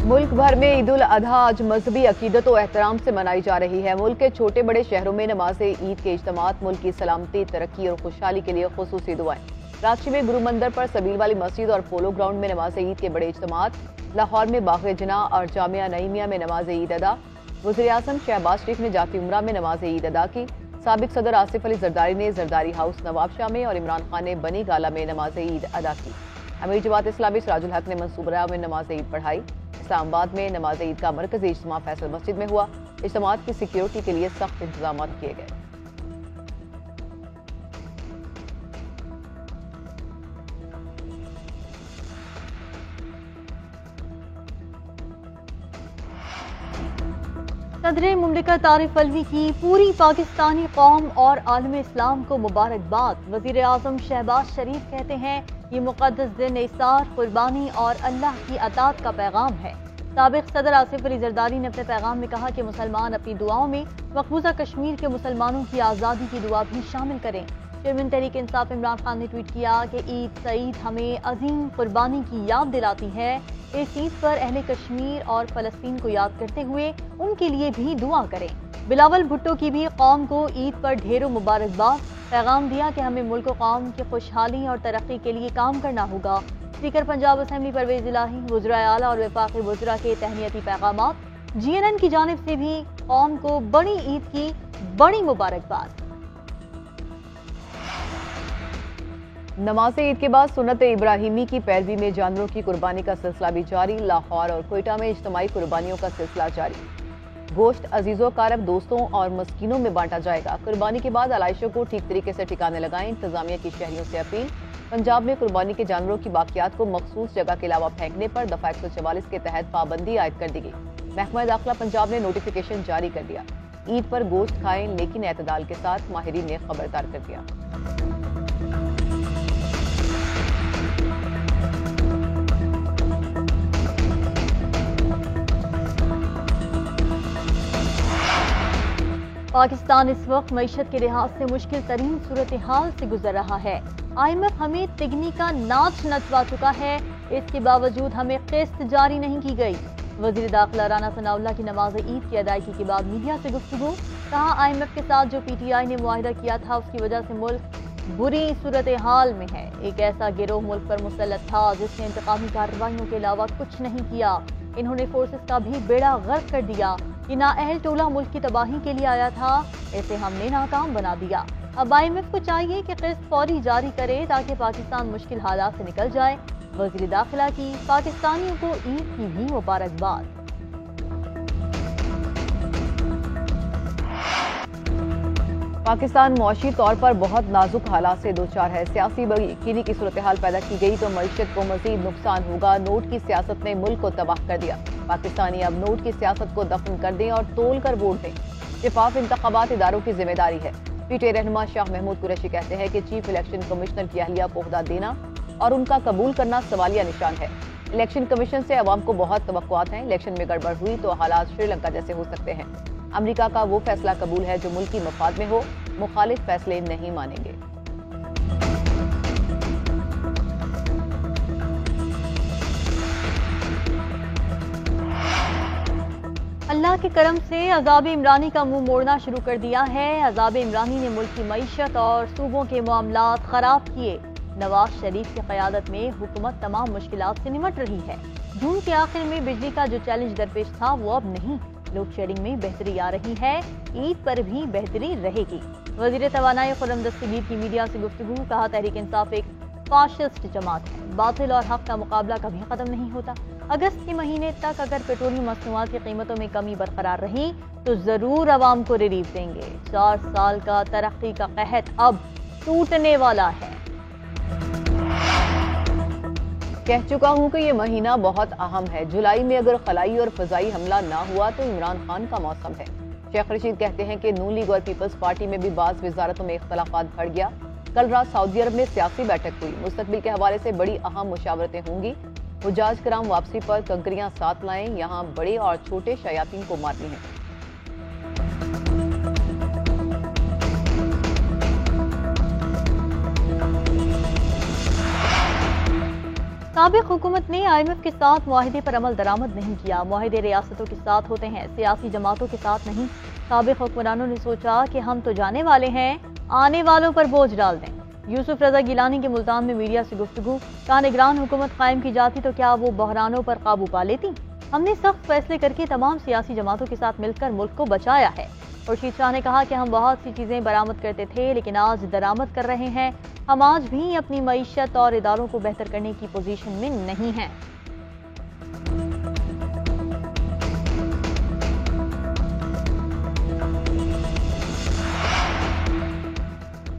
मुल्क भर में ईद उल अधा आज मजहबी अकीदत और एहतराम से मनाई जा रही है। मुल्क के छोटे बड़े शहरों में नमाज ईद के इज्तिमात मुल्क की सलामती, तरक्की और खुशहाली के लिए खुसूसी दुआएं। कराची में गुरु मंदिर पर सबील वाली मस्जिद और पोलो ग्राउंड में नमाज ईद के बड़े इज्तिमात। लाहौर में बाग़ जिना और जामिया नईमिया में नमाज ईद अदा। वज़ीर आज़म शहबाज शरीफ ने जाती उम्रा में नमाज ईद अदा की। साबिक सदर आसिफ अली जरदारी ने जरदारी हाउस नवाबशाह में और इमरान खान ने बनी गाला में नमाज ईद अदा की। अमीर जमात इस्लामी सिराजुल हक ने मंसूबरा में नमाज ईद पढ़ाई। इस्लामाबाद में नमाज ईद का मरकजी इज्तिमा फैसल मस्जिद में हुआ। इज्तिमात की सिक्योरिटी के लिए सख्त इंतजाम किए गए। सदर मुमलिकत आरिफ अलवी की पूरी पाकिस्तानी कौम और आलम इस्लाम को मुबारकबाद। वज़ीर आज़म शहबाज शरीफ कहते हैं ये मुक़द्दस दिन इसार, कुर्बानी और अल्लाह की अताअत का पैगाम है। साबिक सदर आसिफ अली जरदारी ने अपने पैगाम में कहा कि मुसलमान अपनी दुआओं में मकबूजा कश्मीर के मुसलमानों की आज़ादी की दुआ भी शामिल करें। चेयरमैन तहरीक इंसाफ इमरान खान ने ट्वीट किया कि ईद सईद हमें अजीम कुर्बानी की याद दिलाती है। इस ईद पर अहले कश्मीर और फ़लस्तीन को याद करते हुए उनके लिए भी दुआ करें। बिलावल भुट्टो की भी कौम को ईद पर ढेरों मुबारकबाद। पैगाम दिया कि हमें मुल्क कौम की खुशहाली और तरक्की के लिए काम करना होगा। स्पीकर पंजाब असेंबली परवेज इलाही, वज़राए आला और वफाकी वज़रा के तहनीती पैगामात। GNN की जानिब से भी कौम को बड़ी ईद की बड़ी मुबारकबाद। नमाज ईद के बाद सुन्नत इब्राहिमी की पैरवी में जानवरों की कुर्बानी का सिलसिला भी जारी। लाहौर और कोयटा में इज्तिमाई कुर्बानियों का सिलसिला जारी। गोश्त अजीजों, कारब, दोस्तों और मस्कीनों में बांटा जाएगा। कुर्बानी के बाद आलाइशों को ठीक तरीके से ठिकाने लगाएं। इंतजामिया की शहरियों से अपील। पंजाब में कुर्बानी के जानवरों की बाकियात को मखसूस जगह के अलावा फेंकने पर दफा 144 के तहत पाबंदी आयद कर दी गई। महकमा दाखिला पंजाब ने नोटिफिकेशन जारी कर दिया। ईद पर गोश्त खाएं लेकिन एतदाल के साथ, माहिरीन ने खबरदार कर दिया। पाकिस्तान इस वक्त मईशत के लिहाज से मुश्किल तरीन सूरत हाल से गुजर रहा है। IMF हमें तिगनी का नाच नचवा चुका है, इसके बावजूद हमें किस्त जारी नहीं की गई। वजीर दाखिला राना सनाउल्लाह की नमाज ईद की अदायगी के बाद मीडिया से गुफ्तगू। कहा IMF के साथ जो PTI ने मुआहिदा किया था उसकी वजह से मुल्क बुरी सूरत हाल में है। एक ऐसा गिरोह मुल्क पर मुसल्लत था जिसने इंतकामी कार्रवाइयों के अलावा कुछ नहीं किया। इन्होंने फोर्सेस का भी बेड़ा गर्क कर दिया। ये नाअहल टोला मुल्क की तबाही के लिए आया था, इसे हमने नाकाम बना दिया। अब IMF को चाहिए कि किस्त फौरी जारी करे ताकि पाकिस्तान मुश्किल हालात से निकल जाए। वज़ीर दाखिला की पाकिस्तानियों को ईद की भी मुबारकबाद। पाकिस्तान मुआशी तौर पर बहुत नाजुक हालात से दो चार है। सियासी बेयकीनी की सूरत हाल पैदा की गई तो मईशत को मजीद नुकसान होगा। नोट की सियासत ने मुल्क को तबाह कर दिया। पाकिस्तानी अब नोट की सियासत को दफन कर दें और तोल कर वोट दें। शिफाफ इंतखाबात इदारों की जिम्मेदारी है। PTI रहनुमा शाह महमूद कुरैशी कहते हैं कि चीफ इलेक्शन कमिश्नर की अहलिया को ओहदा देना और उनका कबूल करना सवालिया निशान है। इलेक्शन कमीशन से अवाम को बहुत तवक्कुआत हैं। इलेक्शन में गड़बड़ हुई तो हालात श्रीलंका जैसे हो सकते हैं। अमेरिका का वो फैसला कबूल है जो मुल्की मफाद में हो, मुखालिफ फैसले नहीं मानेंगे। अल्लाह के करम से अज़ाब इमरानी का मुंह मोड़ना शुरू कर दिया है। अज़ाब इमरानी ने मुल्क की मईशत और सूबों के मामलात खराब किए। नवाज शरीफ की क़यादत में हुकूमत तमाम मुश्किलात से निमट रही है। जून के आखिर में बिजली का जो चैलेंज दरपेश था वो अब नहीं। लोड शेडिंग में बेहतरी आ रही है, ईद पर भी बेहतरी रहेगी। वज़ीर तवानाई खुर्रम दस्तगीर की मीडिया से गुफ्तगू। कहा तहरीक इंसाफ एक फाशिस्ट जमात है, बातिल और हक का मुकाबला कभी खत्म नहीं होता। अगस्त के महीने तक अगर पेट्रोलियम मसनूआत की कीमतों में कमी बरकरार रही तो जरूर आवाम को रिलीफ देंगे। 4 साल का तरक्की का कहत अब टूटने वाला है। कह चुका हूं कि ये महीना बहुत अहम है। जुलाई में अगर खलाई और फजाई हमला ना हुआ तो इमरान खान का मौसम है। शेख रशीद कहते हैं कि नून लीग और पीपल्स पार्टी में भी बाज़ वजारतों में इख्तलाफात बढ़ गया। कल रात सऊदी अरब में सियासी बैठक हुई। मुस्तकबिल के हवाले से बड़ी अहम मुशावरतें होंगी। हुजाज कराम वापसी पर कंकरियां साथ लाएं, यहाँ बड़े और छोटे शयातीन को मारनी है। سابق حکومت نے IMF کے ساتھ معاہدے پر عمل درآمد نہیں کیا. معاہدے ریاستوں کے ساتھ ہوتے ہیں، سیاسی جماعتوں کے ساتھ نہیں. سابق حکمرانوں نے سوچا کہ ہم تو جانے والے ہیں، آنے والوں پر بوجھ ڈال دیں. یوسف رضا گیلانی کے ملتان میں میڈیا سے گفتگو. کہا نگران حکومت قائم کی جاتی تو کیا وہ بحرانوں پر قابو پا لیتی؟ ہم نے سخت فیصلے کر کے تمام سیاسی جماعتوں کے ساتھ مل کر ملک کو بچایا ہے. خورشید شاہ نے کہا کہ ہم بہت سی چیزیں برآمد کرتے تھے لیکن آج درآمد کر رہے ہیں. ہم آج بھی اپنی معیشت اور اداروں کو بہتر کرنے کی پوزیشن میں نہیں ہیں.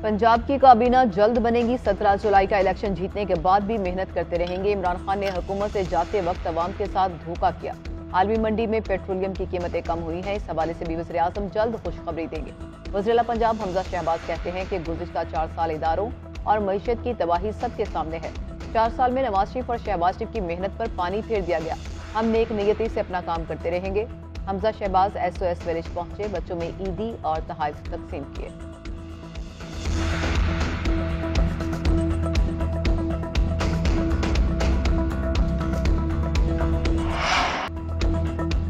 پنجاب کی کابینہ جلد بنے گی. 17 جولائی کا الیکشن جیتنے کے بعد بھی محنت کرتے رہیں گے. عمران خان نے حکومت سے جاتے وقت عوام کے ساتھ دھوکہ کیا. عالمی منڈی میں پیٹرولیم کی قیمتیں کم ہوئی ہیں. اس حوالے سے بھی وزیر اعظم جلد خوشخبری دیں گے. وزیر اعلیٰ پنجاب حمزہ شہباز کہتے ہیں کہ گزشتہ 4 سال اداروں اور معیشت کی تباہی سب کے سامنے ہے. 4 سال میں نواز شریف اور شہباز شریف کی محنت پر پانی پھیر دیا گیا. ہم نیک نیتی سے اپنا کام کرتے رہیں گے. حمزہ شہباز SOS ویلیج پہنچے، بچوں میں عیدی اور تحائف تقسیم کیے.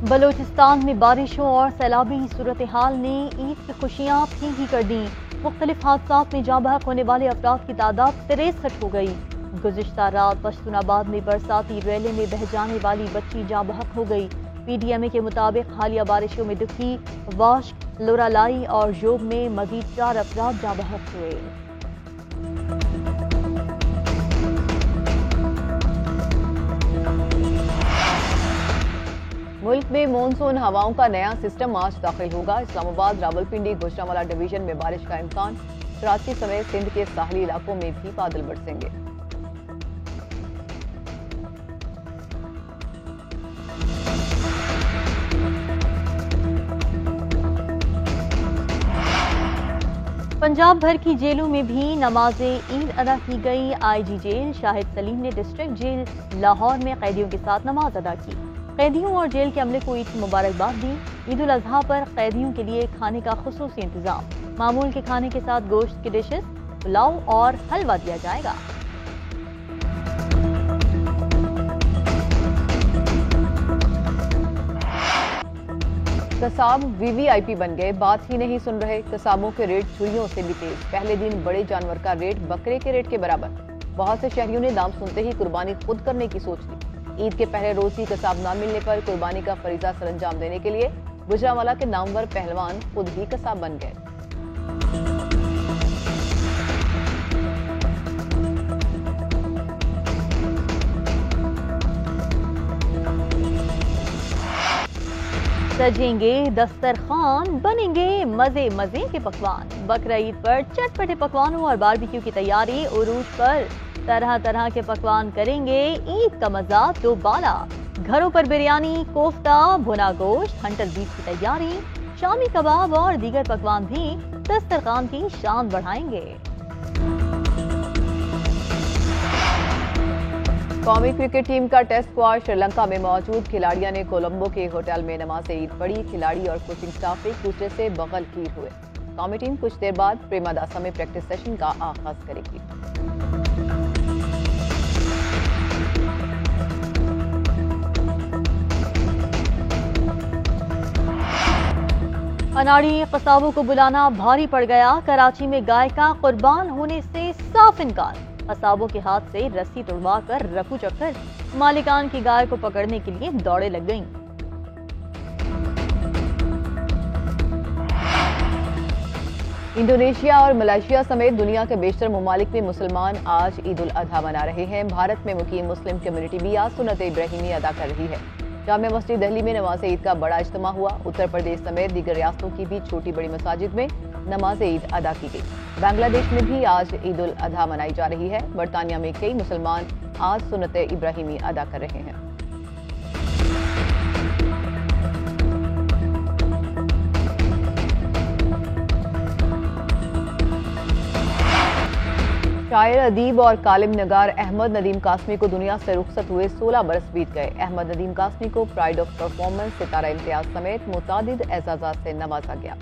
بلوچستان میں بارشوں اور سیلابی صورتحال نے عید کی خوشیاں پھیکی کر دیں. مختلف حادثات میں جاں بحق ہونے والے افراد کی تعداد 63 ہو گئی. گزشتہ رات پشتون آباد میں برساتی ریلے میں بہہ جانے والی بچی جاں بحق ہو گئی. PDMA کے مطابق حالیہ بارشوں میں دکھی، واشک، لورالائی اور جوگ میں مزید 4 افراد جاں بحق ہوئے. ملک میں مونسون ہواؤں کا نیا سسٹم آج داخل ہوگا. اسلام آباد، راولپنڈی، گوجرانوالہ ڈویژن میں بارش کا امکان. کراچی سمیت سندھ کے ساحلی علاقوں میں بھی بادل برسیں گے. پنجاب بھر کی جیلوں میں بھی نماز عید ادا کی گئی. IG جیل شاہد سلیم نے ڈسٹرکٹ جیل لاہور میں قیدیوں کے ساتھ نماز ادا کی. قیدیوں اور جیل کے عملے کو عید کی مبارکباد دی. عید الاضحیٰ پر قیدیوں کے لیے کھانے کا خصوصی انتظام. معمول کے کھانے کے ساتھ گوشت کی ڈشز، پلاؤ اور حلوہ دیا جائے گا. قصاب VVIP بن گئے، بات ہی نہیں سن رہے. قصابوں کے ریٹ چھریوں سے بھی تیز. پہلے دن بڑے جانور کا ریٹ بکرے کے ریٹ کے برابر. بہت سے شہریوں نے دام سنتے ہی قربانی خود کرنے کی سوچ لی. عید کے پہلے روز ہی قصاب نہ ملنے پر قربانی کا فریضہ سر انجام دینے کے لیے گوجرانوالہ کے نامور پہلوان خود ہی قصاب بن گئے. سجیں گے دسترخوان، بنیں گے مزے مزے کے پکوان. بقرہ عید پر چٹپٹے پکوانوں اور باربیکیو کی تیاری. عروج پر طرح طرح کے پکوان کریں گے عید کا مزہ دوبالا. گھروں پر بریانی، کوفتہ، بھنا گوشت، ہنٹر بیف کی تیاری. شامی کباب اور دیگر پکوان بھی دسترخوان کی شان بڑھائیں گے. قومی کرکٹ ٹیم کا ٹیسٹ اسکواڈ سری لنکا میں موجود. کھلاڑیوں نے کولمبو کے ہوٹل میں نماز عید پڑھی. کھلاڑی اور کوچنگ سٹاف ایک دوسرے سے بغل گیر ہوئے. قومی ٹیم کچھ دیر بعد پریماداسا میں پریکٹس سیشن کا آغاز کرے گی. اناڑی قصابوں کو بلانا بھاری پڑ گیا. کراچی میں گائے کا قربان ہونے سے صاف انکار. قصابوں کے ہاتھ سے رسی توڑوا کر رفو چکر. مالکان کی گائے کو پکڑنے کے لیے دوڑے لگ گئیں. انڈونیشیا اور ملائیشیا سمیت دنیا کے بیشتر ممالک میں مسلمان آج عید الاضحیٰ منا رہے ہیں. بھارت میں مقیم مسلم کمیونٹی بھی آج سنت ابراہیمی ادا کر رہی ہے. جامع مسجد دہلی میں نماز عید کا بڑا اجتماع ہوا. اتر پردیش سمیت دیگر ریاستوں کی بھی چھوٹی بڑی مساجد میں نماز عید ادا کی گئی. بنگلہ دیش میں بھی آج عید الاضحیٰ منائی جا رہی ہے. برطانیہ میں کئی مسلمان آج سنت ابراہیمی ادا کر رہے ہیں. شاعر، ادیب اور کالم نگار احمد ندیم قاسمی کو دنیا سے رخصت ہوئے 16 برس بیت گئے. احمد ندیم قاسمی کو پرائڈ آف پرفارمنس، ستارہ امتیاز سمیت متعدد اعزازات سے نوازا گیا.